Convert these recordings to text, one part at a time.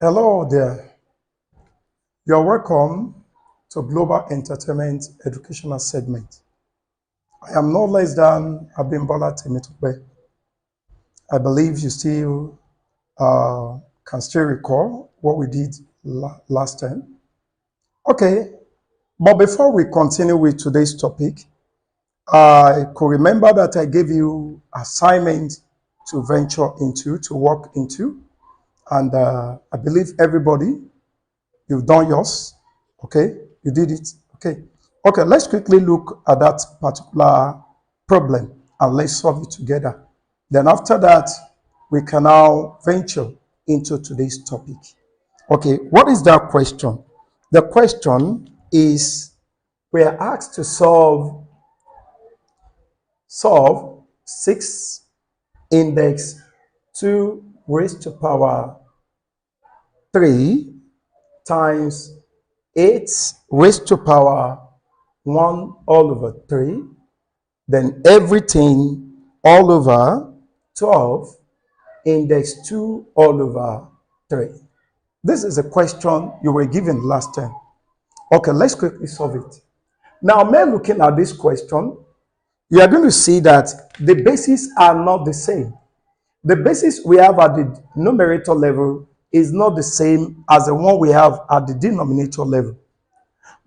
Hello there. You're welcome to Global Entertainment Educational Segment. I am no less than Abimbola Temitope. I believe you still can still recall what we did last time. Okay, but before we continue with today's topic, I could remember that I gave you assignment to venture into, to work into, and I believe everybody, you've done yours. Okay, you did it. Okay, let's quickly look at that particular problem and let's solve it together. Then after that, we can now venture into today's topic. Okay, what is that question? The question is, we are asked to solve 6 index 2 raised to power 3 times 8 raised to power 1 all over 3, then everything all over 12 index 2 all over 3. This is a question you were given last time. Okay, let's quickly solve it. Now, when looking at this question, you are going to see that the bases are not the same. The basis we have at the numerator level is not the same as the one we have at the denominator level.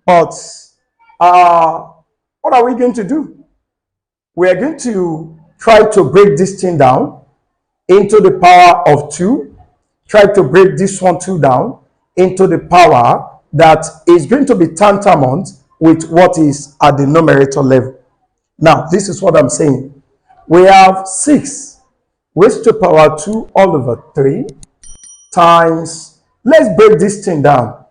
But what are we going to do? We are going to try to break this thing down into the power of 2. Try to break this one 2 down into the power that is going to be tantamount with what is at the numerator level. Now, this is what I'm saying. We have 6 raised to power 2 all over 3 times, let's break this thing down.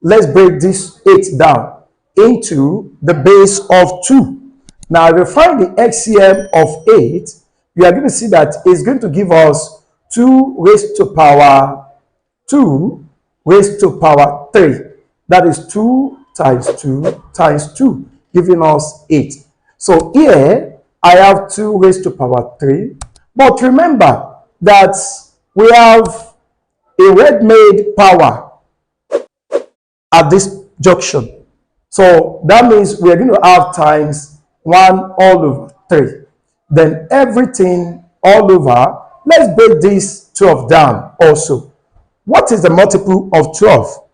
Let's break this 8 down into the base of 2. Now, if you find the LCM of 8, you are going to see that it's going to give us 2 raised to power 2 raised to power 3. That is 2 times 2 times 2, giving us 8. So here, I have 2 raised to power 3. But remember that we have a ready-made power at this junction. So that means we are going to have times 1 all over 3. Then everything all over, let's break this 12 down also. What is the multiple of 12?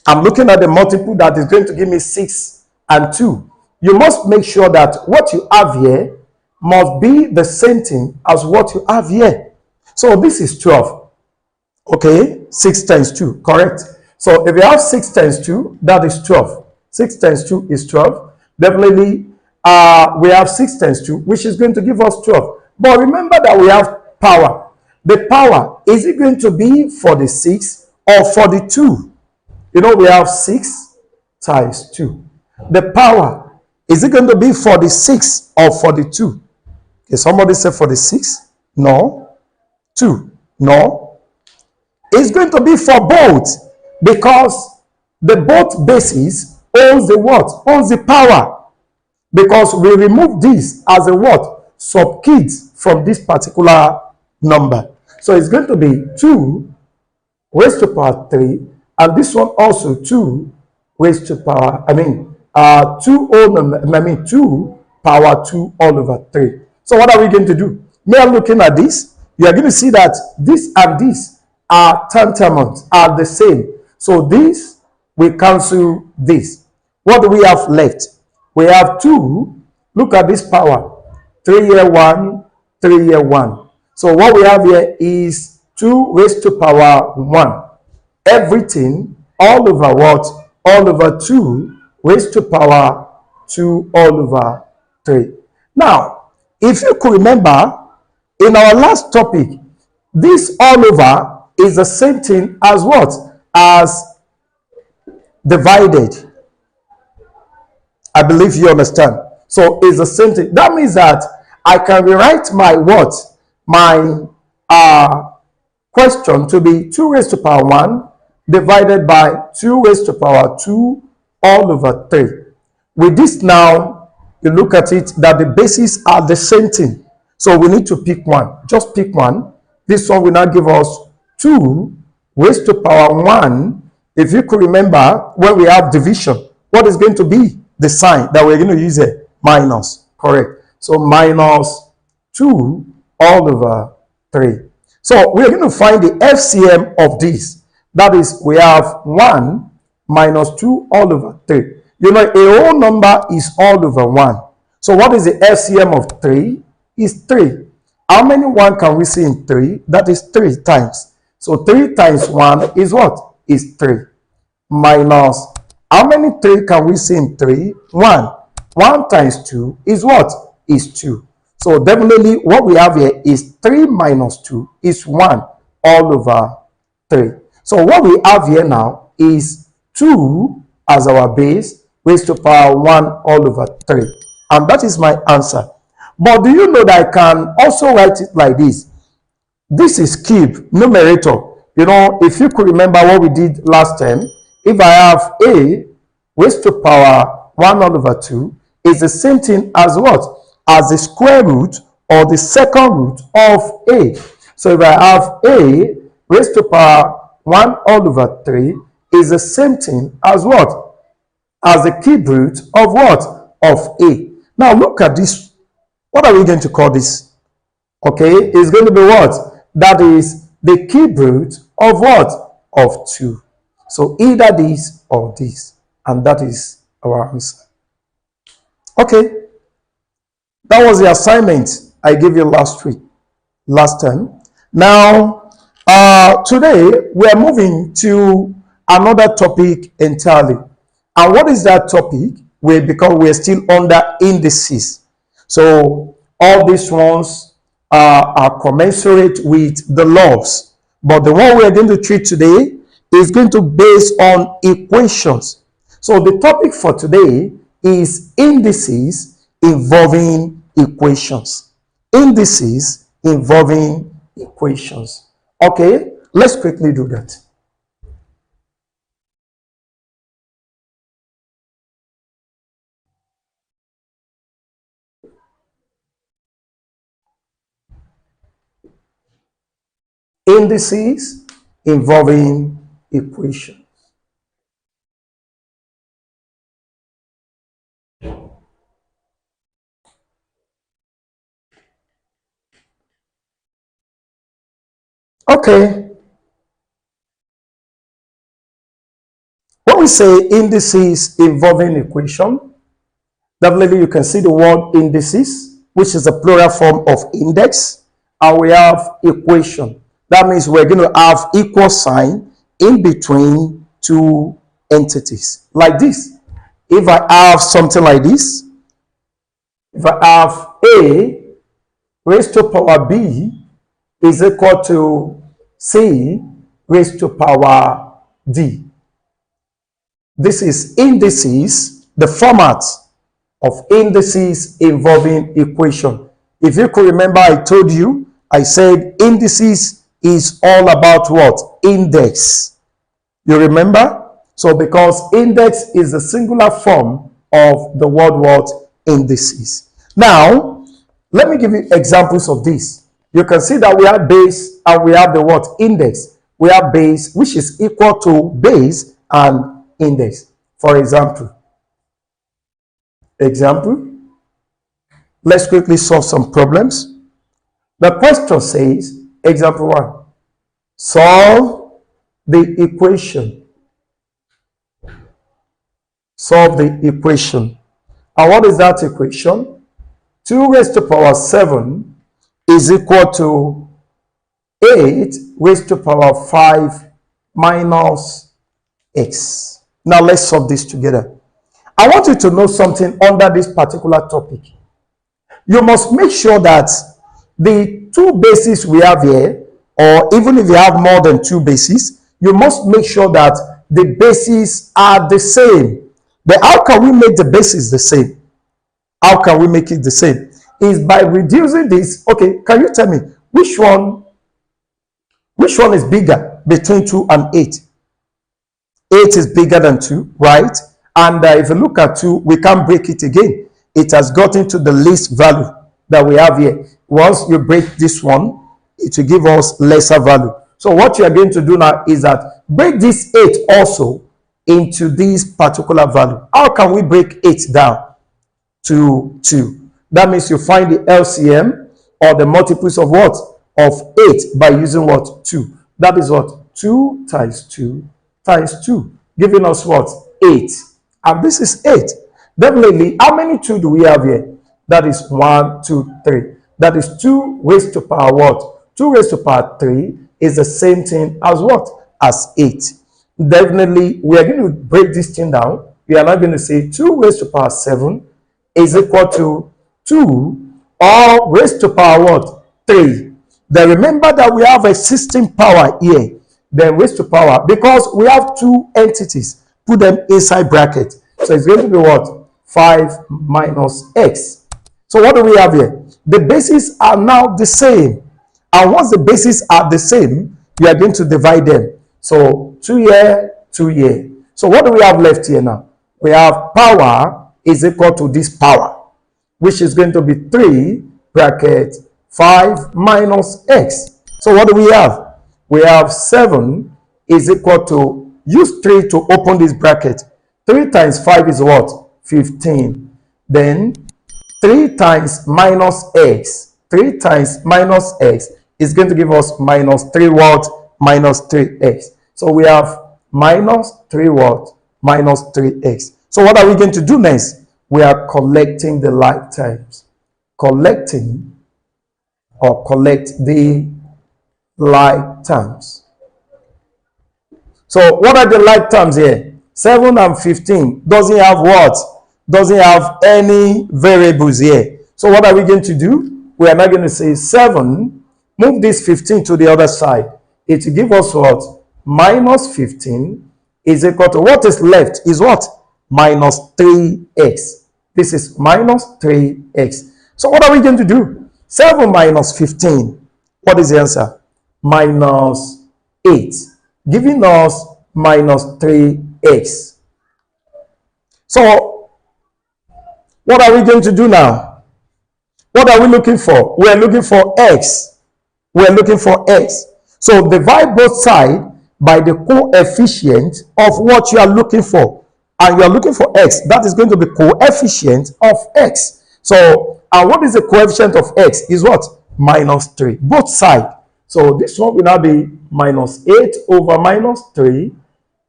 I'm looking at the multiple that is going to give me 6 and 2. You must make sure that what you have here must be the same thing as what you have here. So this is 12. Okay, 6 times 2, correct? So if you have 6 times 2, that is 12. 6 times 2 is 12. Definitely, we have 6 times 2, which is going to give us 12. But remember that we have power. The power, is it going to be for the 6 or for the 2? You know, we have 6 times 2. The power, is it going to be for the 6 or for the 2? Okay, somebody said for the 6? No. 2? No. It's going to be for both, because the both bases owns the what? Owns the power. Because we remove this as a what? Subkids from this particular number. So it's going to be 2 raised to power 3, and this one also 2 raised to power, 2 power 2 all over 3. So what are we going to do? We are looking at this. You are going to see that this and this are tantamount, are the same. So this, we cancel this. What do we have left? We have 2. Look at this power. 3 here 1, 3 here 1. So what we have here is 2 raised to power 1. Everything all over what? All over 2 raised to power 2 all over 3. Now, if you could remember, in our last topic, this all over is the same thing as what? As divided. I believe you understand. So it's the same thing. That means that I can rewrite my what? My question to be 2 raised to power 1 divided by 2 raised to power 2 all over 3. With this now, you look at it that the bases are the same thing. So we need to pick one. Just pick one. This one will now give us 2 raised to power 1. If you could remember, when we have division, what is going to be the sign that we're going to use here? Minus. Correct. So minus 2 all over 3. So we're going to find the FCM of this. That is, we have 1 minus 2 all over 3. You know, a whole number is all over 1. So what is the FCM of 3? Is 3. How many 1 can we see in 3? That is 3 times. So 3 times 1 is what? Is 3. Minus, how many 3 can we see in 3? 1. 1 times 2 is what? Is 2. So definitely what we have here is 3 minus 2 is 1 all over 3. So what we have here now is 2 as our base raised to power 1 all over 3. And that is my answer. But do you know that I can also write it like this? This is cube, numerator. You know, if you could remember what we did last time, if I have a raised to power 1 all over 2, is the same thing as what? As the square root or the second root of a. So if I have a raised to power 1 all over 3, is the same thing as what? As the cube root of what? Of a. Now look at this. What are we going to call this? Okay, it's going to be what? That is the cube root of what? Of 2. So either this or this. And that is our answer. Okay. That was the assignment I gave you last time. Now, today we are moving to another topic entirely. And what is that topic? Because we are still under indices. So all these ones are commensurate with the laws. But the one we are going to treat today is going to be based on equations. So the topic for today is indices involving equations. Indices involving equations. Okay, let's quickly do that. Indices involving equations. Okay. When we say indices involving equation, definitely you can see the word indices, which is a plural form of index, and we have equation. That means we're going to have equal sign in between two entities, like this. If I have something like this, if I have A raised to power B is equal to C raised to power D. This is indices, the format of indices involving equation. If you could remember, I told you, I said indices is all about what? Index. You remember? So because index is the singular form of the word what? Indices. Now, let me give you examples of this. You can see that we have base and we have the what? Index. We have base, which is equal to base and index. For example, let's quickly solve some problems. The question says, example 1, solve the equation. Solve the equation. And what is that equation? 2 raised to power 7 is equal to 8 raised to power 5 minus x. Now let's solve this together. I want you to know something under this particular topic. You must make sure that the two bases we have here, or even if you have more than 2 bases, you must make sure that the bases are the same. But how can we make the bases the same? How can we make it the same? Is by reducing this. Okay, can you tell me which one is bigger between 2 and 8? 8 is bigger than 2, right? And if you look at 2, we can't break it again. It has gotten to the least value that we have here. Once you break this one, it will give us lesser value. So what you are going to do now is that break this 8 also into this particular value. How can we break 8 down to 2? That means you find the LCM or the multiples of what? Of 8 by using what? 2. That is what? 2 times 2 times 2, giving us what? 8. And this is 8. Definitely, how many 2 do we have here? That is 1, 2, 3. That is 2 raised to power what? 2 raised to power 3 is the same thing as what? As 8. Definitely, we are going to break this thing down. We are not going to say 2 raised to power 7 is equal to 2 or raised to power what? 3. Then remember that we have existing power here. Then raised to power, because we have 2 entities, put them inside bracket. So it's going to be what? 5 minus x. So what do we have here? The bases are now the same. And once the bases are the same, we are going to divide them. So 2 here, 2 here. So what do we have left here now? We have power is equal to this power, which is going to be 3 bracket 5 minus x. So what do we have? We have 7 is equal to, use 3 to open this bracket. 3 times 5 is what? 15. Then 3 times minus x. 3 times minus x is going to give us minus 3 what? Minus 3x. So we have minus 3 what? Minus 3x. So what are we going to do next? We are collecting the like terms. Collecting or collect the like terms. So what are the like terms here? 7 and 15 doesn't have what? Doesn't have any variables here. So what are we going to do? We are not going to say 7, move this 15 to the other side. It will give us what? Minus 15 is equal to, what is left is what? Minus 3x. This is minus 3x. So what are we going to do? 7 minus 15. What is the answer? Minus 8. Giving us minus 3x. So what are we going to do now? What are we looking for? We are looking for x. We are looking for x. So divide both sides by the coefficient of what you are looking for. And you are looking for x. That is going to be coefficient of x. So, and what is the coefficient of x? Is what? Minus 3. Both sides. So this one will now be minus 8 over minus 3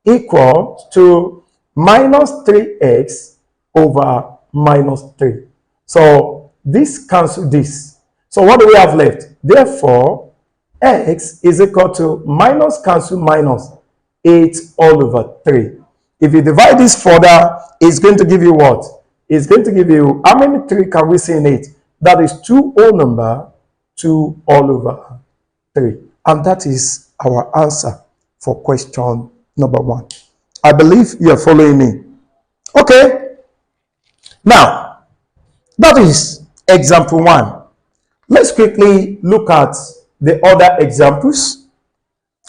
equal to minus 3x over minus 3. So this cancels this. So what do we have left? Therefore, x is equal to minus cancel minus 8 all over 3. If you divide this further, it's going to give you what? It's going to give you, how many 3 can we see in it? That is 2 whole number, 2 all over 3. And that is our answer for question number 1. I believe you are following me. Okay. Now, that is example 1. Let's quickly look at the other examples.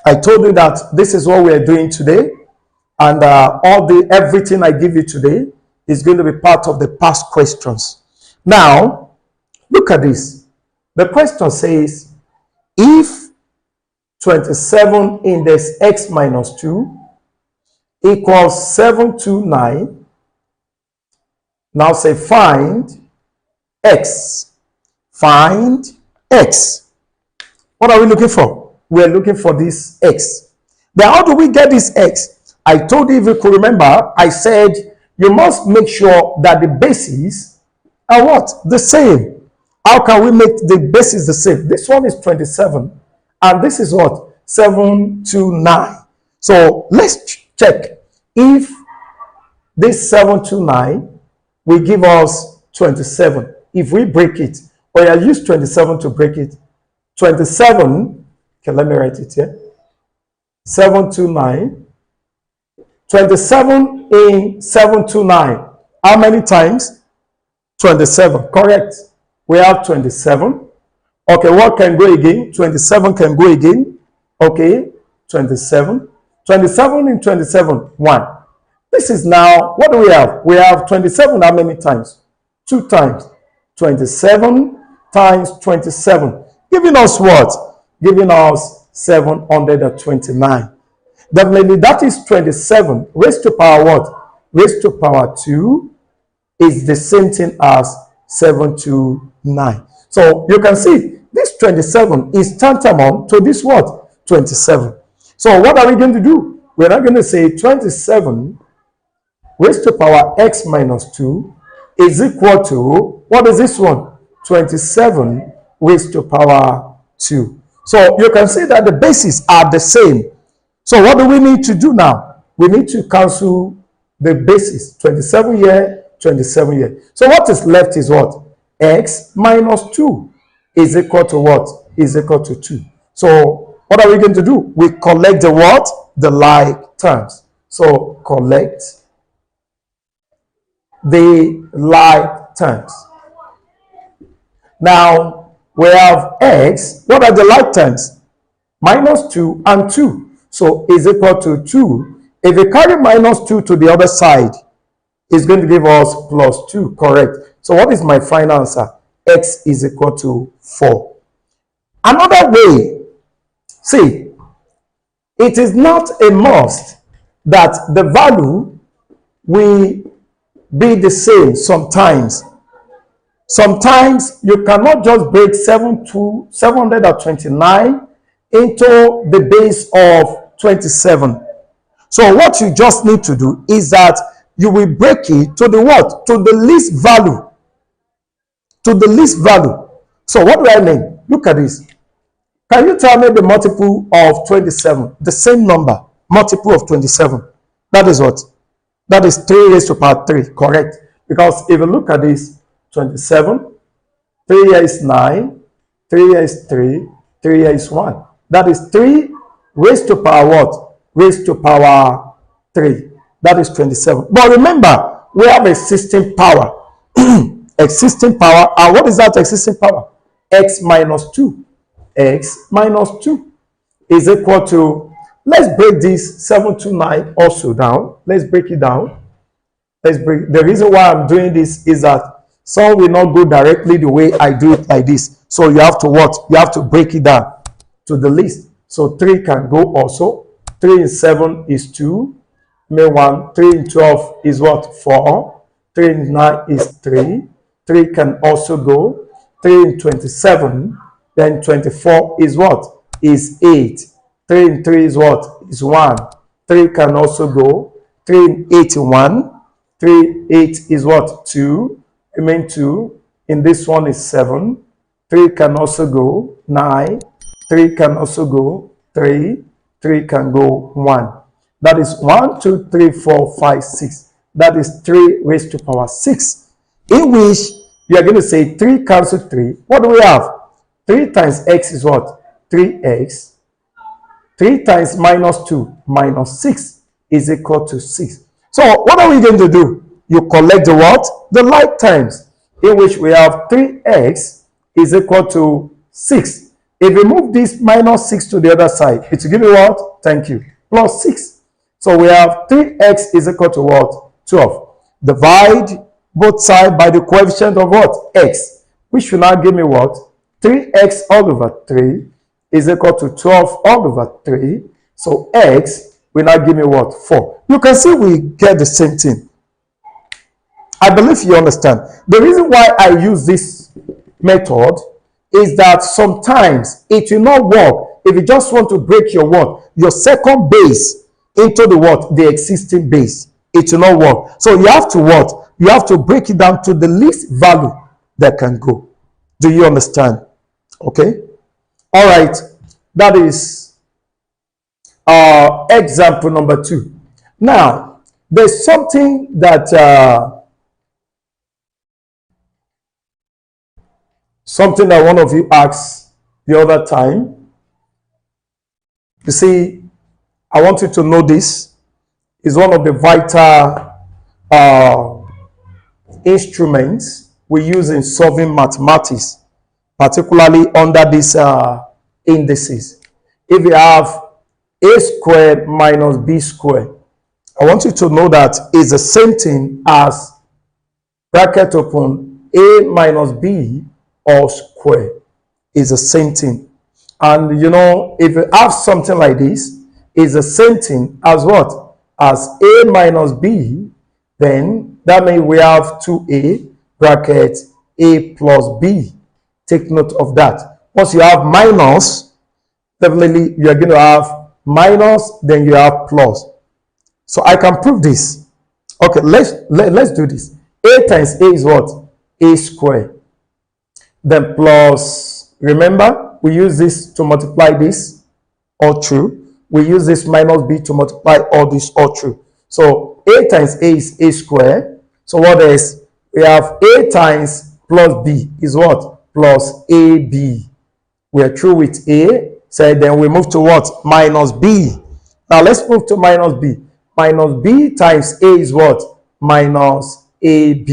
I told you that this is what we are doing today. And everything I give you today is going to be part of the past questions. Now, look at this. The question says, if 27 index x minus 2 equals 729, now say find x. Find x. What are we looking for? We are looking for this x. Then how do we get this x? I told you, if you could remember, I said you must make sure that the bases are what? The same. How can we make the bases the same? This one is 27 and this is what? 729. So let's check if this 729 will give us 27. If we break it, or I use 27 to break it, 27, okay, let me write it here. 729. 27 in 729. How many times? 27. Correct. We have 27. Okay, what can go again? 27 can go again. Okay, 27. 27 in 27. 1. This is now, what do we have? We have 27 how many times? 2 times. 27 times 27. Giving us what? Giving us 729. Definitely that is 27 raised to power what? Raised to power 2 is the same thing as 729. So you can see this 27 is tantamount to this what? 27. So what are we going to do? We're not going to say 27 raised to power x minus 2 is equal to, what is this one? 27 raised to power 2. So you can see that the bases are the same. So what do we need to do now? We need to cancel the bases, 27 here, 27 here. So what is left is what? X minus 2 is equal to what? Is equal to 2. So what are we going to do? We collect the what? The like terms. So collect the like terms. Now we have x. What are the like terms? Minus 2 and 2. So is equal to 2. If we carry minus 2 to the other side, it's going to give us plus 2. Correct. So what is my final answer? X is equal to 4. Another way, see, it is not a must that the value will be the same sometimes. Sometimes you cannot just break 729 into the base of 27. So what you just need to do is that you will break it to the what? To the least value. To the least value. So what do I mean? Look at this. Can you tell me the multiple of 27? The same number, multiple of 27. That is what? That is 3 raised to power 3, correct? Because if you look at this, 27, 3 here is 9, 3 here is 3, 3 here is 1. That is 3 raised to power what? Raised to power 3. That is 27. But remember, we have existing power. Existing power. And what is that existing power? X minus 2. X minus 2 is equal to, let's break this 729 also down. Let's break it down. Let's break. The reason why I'm doing this is that some will not go directly the way I do it like this. So you have to what? You have to break it down to the least. So 3 can go also. 3 in 7 is 2. May 1. 3 in 12 is what? 4. 3 in 9 is 3. 3 can also go. 3 in 27. Then 24 is what? Is 8. 3 in 3 is what? Is 1. 3 can also go. 3 in 81. 3, 8 is what? 2. Remain 2. In this one is 7. 3 can also go. 9. 3 can also go. 3. 3 can go. 1. That is 1, 2, 3, 4, 5, 6. That is 3 raised to power 6. In which you are going to say 3 cancel 3. What do we have? 3 times x is what? 3x. 3 times minus 2 minus 6 is equal to 6. So what are we going to do? You collect the what? The like terms, in which we have 3x is equal to 6. If we move this minus 6 to the other side, it will give you what? Thank you. Plus 6. So we have 3x is equal to what? 12. Divide both sides by the coefficient of what? X, which will now give me what? 3x all over 3 is equal to 12 all over 3. So x will now give me what? 4. You can see we get the same thing. I believe you understand. The reason why I use this method is that sometimes it will not work if you just want to break your what? Your second base into the what? The existing base. It will not work. So you have to what? You have to break it down to the least value that can go. Do you understand? Okay. All right. That is example number 2. Now, there's something that one of you asked the other time. You see, I want you to know this is one of the vital instruments we use in solving mathematics, particularly under these indices. If you have a squared minus b squared, I want you to know that it's the same thing as bracket open a minus b all square. Is the same thing. And you know, if you have something like this, it's the same thing as what? As a minus b, then that means we have 2a bracket a plus b. Take note of that. Once you have minus, definitely you're going to have minus, then you have plus. So I can prove this. Okay, let's do this. A times a is what? A squared. Then plus, remember, we use this to multiply this, all true. We use this minus b to multiply all this, all true. So a times a is a squared. So what is? We have a times plus b is what? Plus ab. We're through with a. So then we move to what? Minus b. Now let's move to minus b. Minus b times a is what? Minus ab.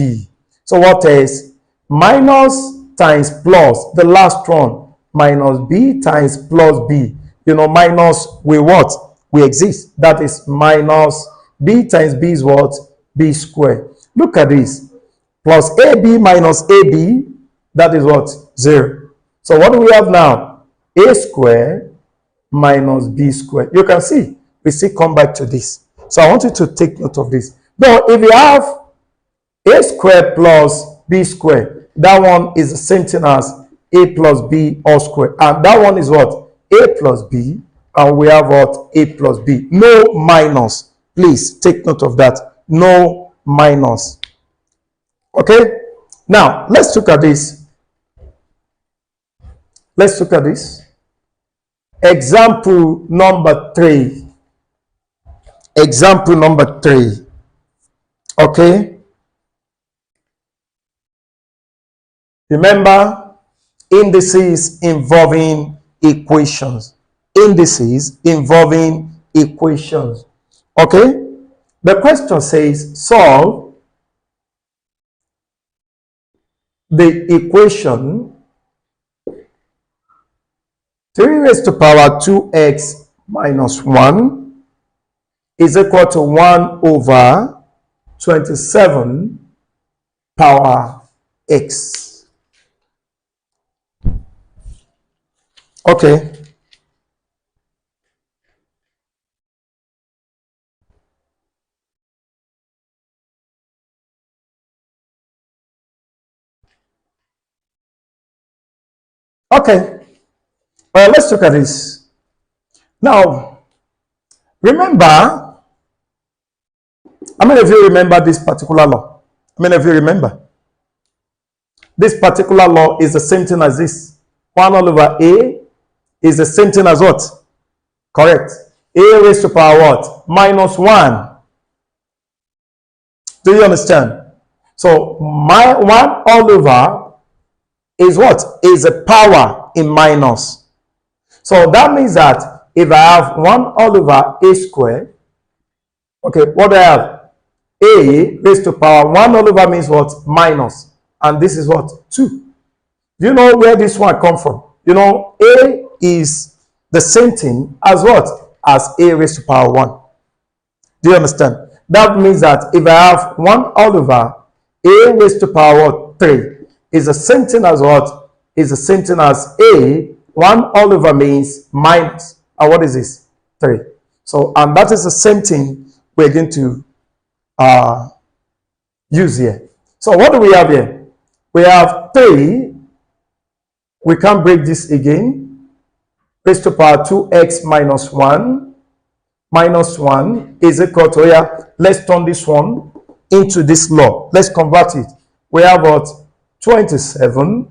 So what is? Minus times plus, the last one, minus b times plus b. You know, minus we what? We exist. That is minus b times b is what? B squared. Look at this. Plus ab minus ab, that is what? 0. So what do we have now? A squared minus b squared. You can see, we still come back to this. So I want you to take note of this. Now, if you have a squared plus b squared, that one is the same thing as a plus b all squared. And that one is what? A plus b. And we have what? A plus b. No minus. Please take note of that. No minus. Okay? Now, let's look at this. Let's look at this. Example number 3. Example number 3. Okay? Remember, indices involving equations. Indices involving equations. Okay? The question says, solve the equation 3 raised to power 2x minus 1 is equal to 1 over 27 power x. Okay. Okay. Well, let's look at this. Now, remember, how many of you remember this particular law? How many of you remember? This particular law is the same thing as this. 1 all over a is the same thing as what? Correct. A raised to power what? Minus 1. Do you understand? So, my 1 all over is what? Is a power in minus. So that means that if I have 1 all over a squared, okay, what do I have? A raised to power 1 all over means what? Minus. And this is what? 2. Do you know where this one come from? You know, a is the same thing as what? As a raised to power 1. Do you understand? That means that if I have 1 all over a raised to power 3 is the same thing as what? Is the same thing as a 1 all over means minus. And what is this? 3. So, and that is the same thing we're going to use here. So what do we have here? We have 3. We can break this again. Raised to power 2x minus 1. Minus 1 is equal to, yeah, let's turn this one into this law. Let's convert it. We have what? 27.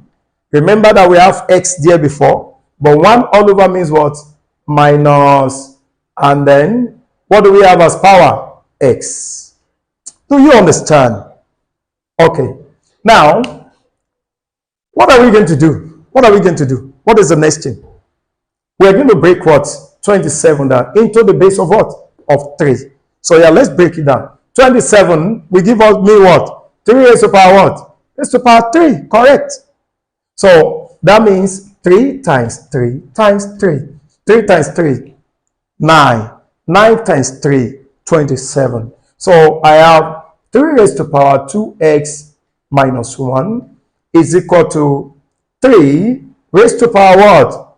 Remember that we have x there before. But 1 all over means what? Minus. And then, what do we have as power? X. Do you understand? Okay. Now, what are we going to do? What are we going to do? What is the next thing? We are going to break what? 27 down into the base of what? Of 3. So yeah, let's break it down. 27 will give us me what? 3 raised to power what? Raised to power 3. Correct. So that means 3 times 3 times 3. 3 times 3, 9. 9 times 3, 27. So I have 3 raised to power 2x minus 1 is equal to 3 raised to power what?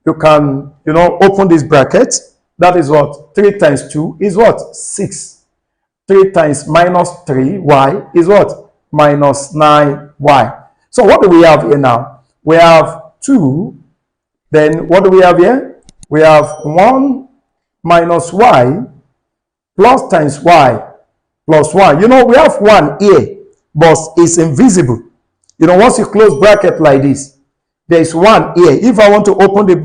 you can, open this bracket. That is what? 3 times 2 is what? 6. 3 times minus 3y is what? Minus 9y. So what do we have here now? We have 2. Then what do we have here? We have 1 minus y plus times y plus 1. We have 1 here, but it's invisible. Once you close bracket like this, there is 1 here. If I want to open the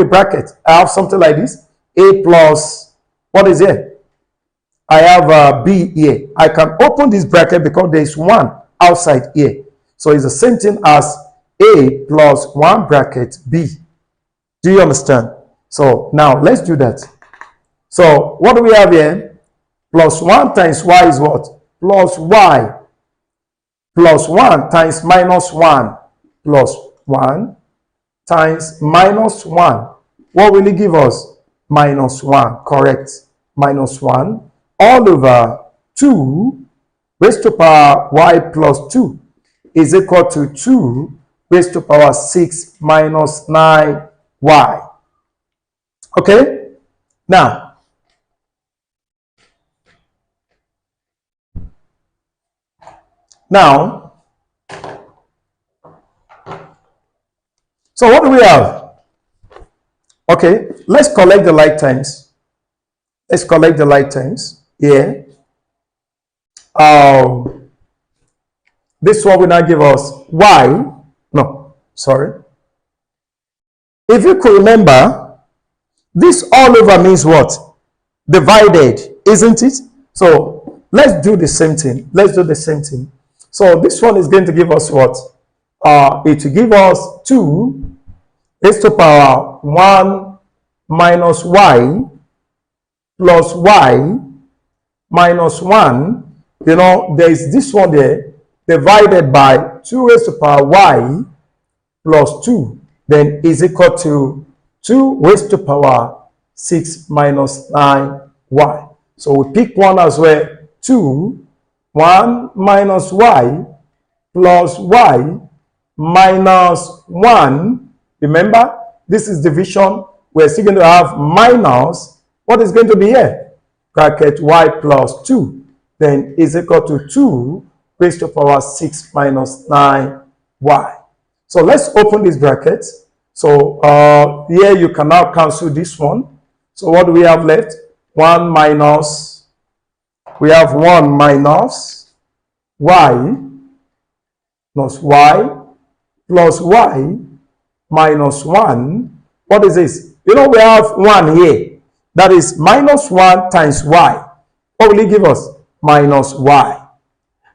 bracket, I have something like this. A plus, what is here? I have B here. I can open this bracket because there is 1 outside here. So it's the same thing as A plus 1 bracket B. Do you understand? So now let's do that. So what do we have here? Plus 1 times y is what? Plus y. Plus 1 times minus 1 plus 1 times minus 1. What will it give us? Minus 1. Correct. Minus 1 all over 2 raised to power y plus 2 is equal to 2 raised to power 6 minus 9y. Okay? Now, so what do we have? Okay, let's collect the like terms. Let's collect the like terms here. This one will now give us y. No, sorry. If you could remember, this all over means what? Divided, isn't it? So let's do the same thing. So this one is going to give us what? It will give us 2 raised to power 1 minus y plus y minus 1. There is this one there divided by 2 raised to power y plus 2. Then is equal to 2 raised to power 6 minus 9y. So we pick one as well. 2, 1 minus y plus y minus 1. Remember, this is division. We're still going to have minus. What is going to be here? Bracket y plus 2. Then is equal to 2 raised to power 6 minus 9y. So let's open this bracket. So here you can now cancel this one. So what do we have left? 1 minus, we have 1 minus y plus y plus y minus 1. What is this? We have 1 here. That is minus 1 times y. What will it give us? Minus y.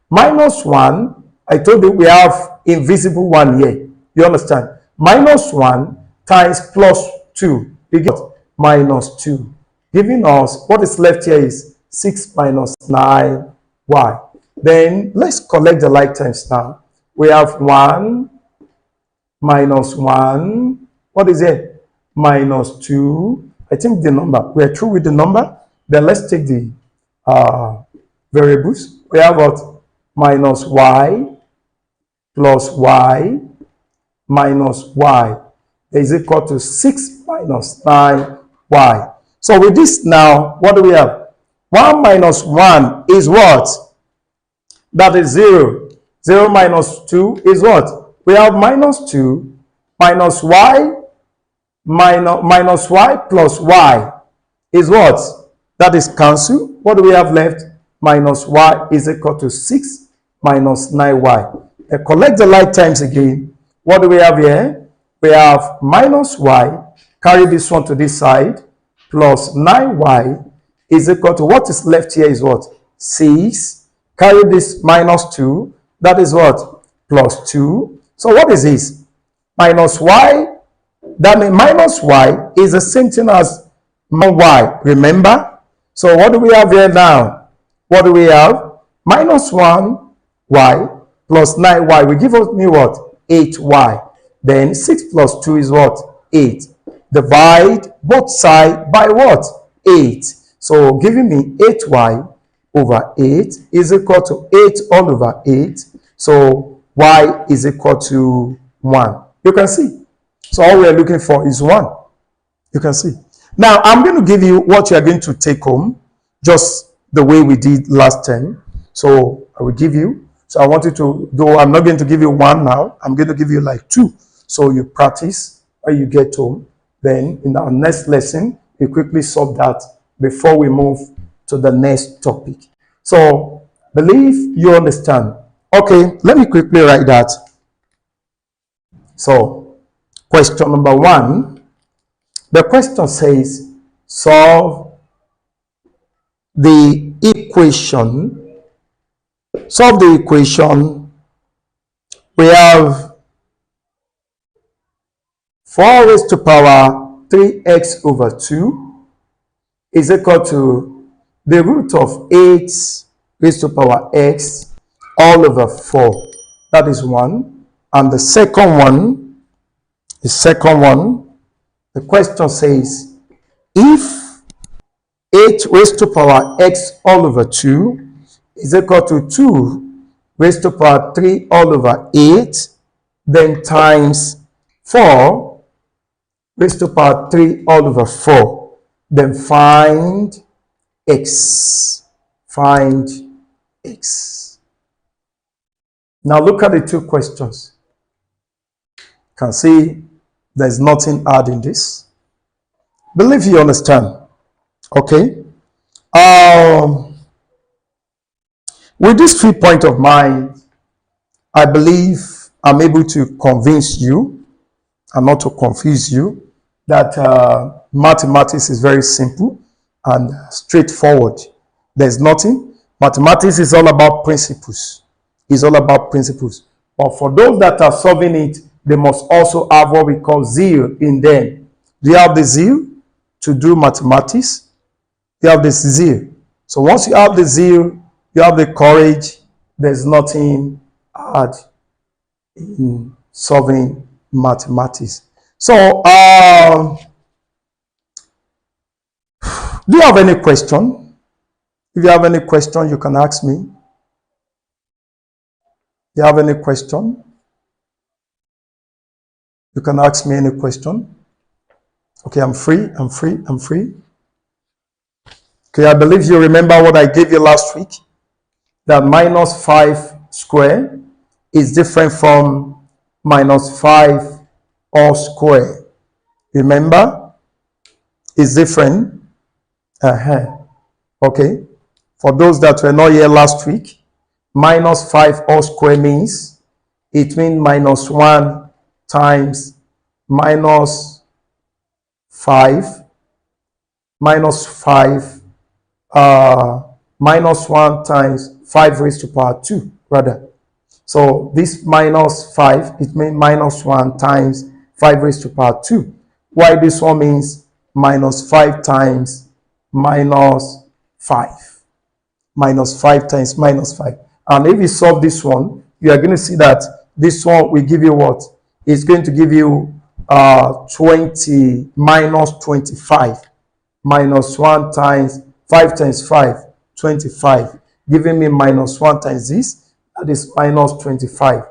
Minus 1, I told you we have invisible 1 here. You understand? Minus 1 times plus 2. We get minus 2. Giving us, what is left here is 6 minus 9y. Then let's collect the like terms now. We have 1 minus 1. What is it? Minus 2. I think the number. We're through with the number. Then let's take the variables. We have what? Minus y plus y minus y is equal to 6 minus 9y. So with this now, what do we have? 1 minus 1 is what? That is 0. 0 minus 2 is what? We have minus 2 minus y minus y plus y is what? That is cancel. What do we have left? Minus y is equal to 6 minus 9y. Collect the like terms again. What do we have here? We have minus y, carry this one to this side, plus 9y is equal to, what is left here is what? 6. Carry this minus 2, that is what? Plus 2. So what is this? Minus y, that means minus y is the same thing as y, remember? So what do we have here now? What do we have? Minus 1y plus 9y will give us me what? 8y. Then 6 plus 2 is what? 8. Divide both sides by what? 8. So giving me 8y over 8 is equal to 8 all over 8. So y is equal to 1. You can see. So all we are looking for is 1. You can see. Now, I'm going to give you what you are going to take home, just the way we did last time. So I will give you. So I want you to do, I'm not going to give you 1 now. I'm going to give you like 2. So you practice when you get home. Then in our next lesson, we quickly solve that before we move to the next topic. So believe you understand. Okay, let me quickly write that. So question number 1, the question says solve the equation. Solve the equation. We have 4 raised to power 3x over 2 is equal to the root of 8 raised to power x all over 4. That is 1. And the second one, the question says, if 8 raised to power x all over 2 is equal to 2 raised to power 3 all over 8, then times 4 raised to power 3 all over 4, then find x. Find x. Now look at the 2 questions. You can see there's nothing hard in this. Believe you understand. Okay. With this 3 point of mine, I believe I'm able to convince you and not to confuse you that mathematics is very simple and straightforward. There's nothing. Mathematics is all about principles. It's all about principles. But for those that are solving it, they must also have what we call zeal in them. Do you have the zeal to do mathematics? You have the zeal. So once you have the zeal, you have the courage, there's nothing hard in solving mathematics. So, do you have any question? If you have any question, you can ask me. Do you have any question? You can ask me any question. Okay, I'm free. Okay, I believe you remember what I gave you last week. That minus 5 square is different from minus 5 all square. Remember? It's different. Okay. For those that were not here last week, minus 5 all square means minus 1 times minus 5 minus 1 times 5 raised to power 2 rather. So this minus 5, it means minus 1 times 5 raised to power 2. Why this one means minus 5 times minus 5. Minus 5 times minus 5. And if you solve this one, you are going to see that this one will give you what? It's going to give you 20 minus 25. Minus 1 times 5 times 5, 25. Giving me minus 1 times this, that is minus 25.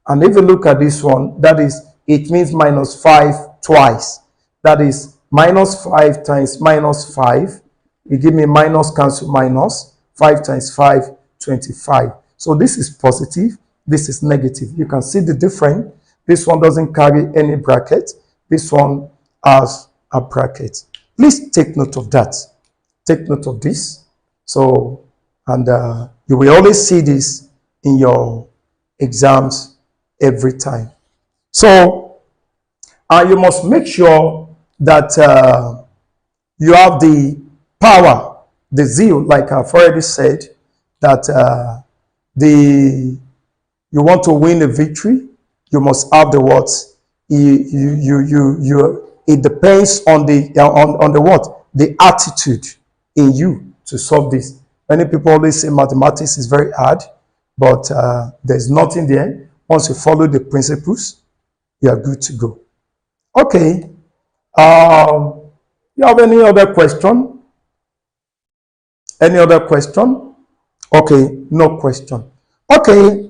And if you look at this one, that is, it means minus 5 twice. That is minus 5 times minus 5. You give me minus cancel minus. 5 times 5, 25. So this is positive. This is negative. You can see the difference. This one doesn't carry any bracket. This one has a bracket. Please take note of that. Take note of this. So, and you will always see this in your exams every time. So, you must make sure that you have the power, the zeal, like I've already said, that you want to win a victory, you must have the words. It depends on the what? The attitude in you to solve this. Many people always say mathematics is very hard, but there's nothing there. Once you follow the principles, you are good to go. Okay. You have any other question? Any other question? Okay, no question. Okay.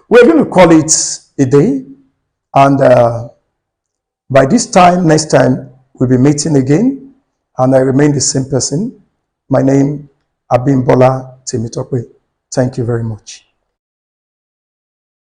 We're going to call it a day. And by this time, next time, we'll be meeting again. And I remain the same person. My name, Abimbola Temitope. Thank you very much.